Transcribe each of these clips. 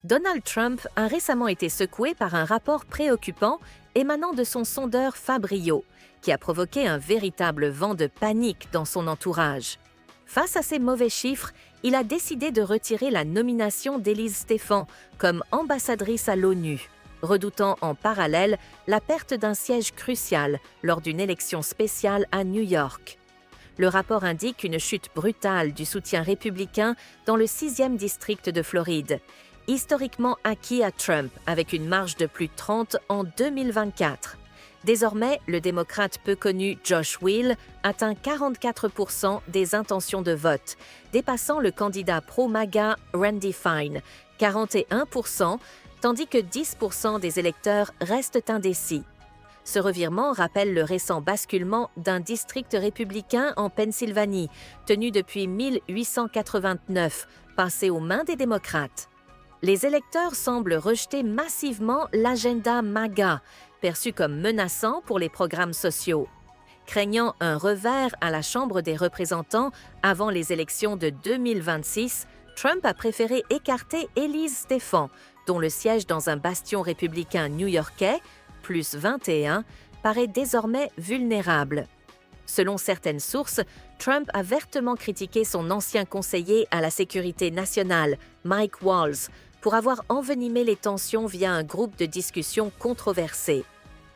Donald Trump a récemment été secoué par un rapport préoccupant émanant de son sondeur Fabrio, qui a provoqué un véritable vent de panique dans son entourage. Face à ces mauvais chiffres, il a décidé de retirer la nomination d'Élise Stéphan comme ambassadrice à l'ONU, redoutant en parallèle la perte d'un siège crucial lors d'une élection spéciale à New York. Le rapport indique une chute brutale du soutien républicain dans le 6e district de Floride, historiquement acquis à Trump avec une marge de plus de 30 en 2024. Désormais, le démocrate peu connu Josh Will atteint 44% des intentions de vote, dépassant le candidat pro-MAGA Randy Fine, 41%, tandis que 10% des électeurs restent indécis. Ce revirement rappelle le récent basculement d'un district républicain en Pennsylvanie, tenu depuis 1889, passé aux mains des démocrates. Les électeurs semblent rejeter massivement l'agenda MAGA, perçu comme menaçant pour les programmes sociaux. Craignant un revers à la Chambre des représentants avant les élections de 2026, Trump a préféré écarter Élise Stéphan, dont le siège dans un bastion républicain new-yorkais, plus 21, paraît désormais vulnérable. Selon certaines sources, Trump a vertement critiqué son ancien conseiller à la sécurité nationale, Mike Waltz, pour avoir envenimé les tensions via un groupe de discussion controversé.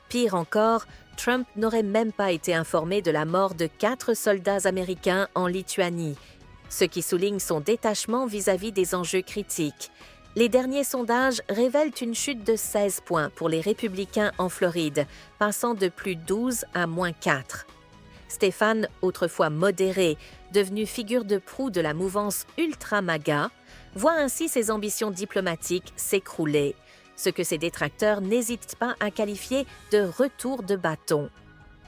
Pire encore, Trump n'aurait même pas été informé de la mort de 4 soldats américains en Lituanie, ce qui souligne son détachement vis-à-vis des enjeux critiques. Les derniers sondages révèlent une chute de 16 points pour les républicains en Floride, passant de plus 12 à moins 4. Stéphan, autrefois modéré, devenu figure de proue de la mouvance ultra-MAGA, voit ainsi ses ambitions diplomatiques s'écrouler, ce que ses détracteurs n'hésitent pas à qualifier de retour de bâton.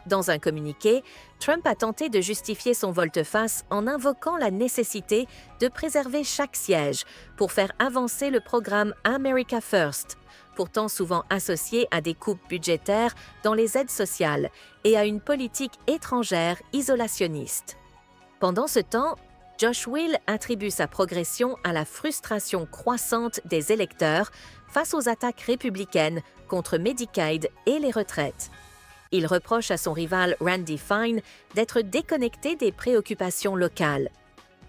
Dans un communiqué, Trump a tenté de justifier son volte-face en invoquant la nécessité de préserver chaque siège pour faire avancer le programme America First, pourtant souvent associé à des coupes budgétaires dans les aides sociales et à une politique étrangère isolationniste. Pendant ce temps, Josh Will attribue sa progression à la frustration croissante des électeurs face aux attaques républicaines contre Medicaid et les retraites. Il reproche à son rival Randy Fine d'être déconnecté des préoccupations locales.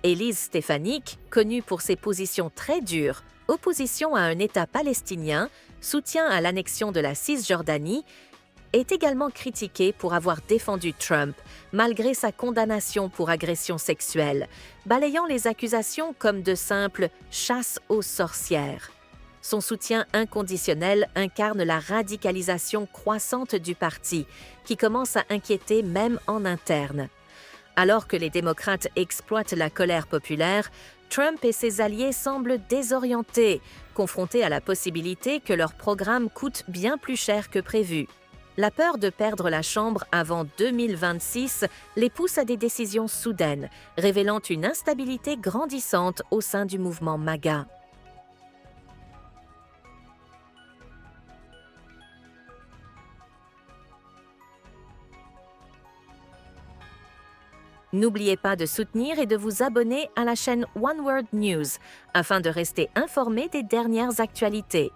Élise Stefanik, connue pour ses positions très dures, opposition à un État palestinien, soutien à l'annexion de la Cisjordanie, est également critiquée pour avoir défendu Trump, malgré sa condamnation pour agression sexuelle, balayant les accusations comme de simples « chasse aux sorcières ». Son soutien inconditionnel incarne la radicalisation croissante du parti, qui commence à inquiéter même en interne. Alors que les démocrates exploitent la colère populaire, Trump et ses alliés semblent désorientés, confrontés à la possibilité que leur programme coûte bien plus cher que prévu. La peur de perdre la Chambre avant 2026 les pousse à des décisions soudaines, révélant une instabilité grandissante au sein du mouvement MAGA. N'oubliez pas de soutenir et de vous abonner à la chaîne One World News afin de rester informé des dernières actualités.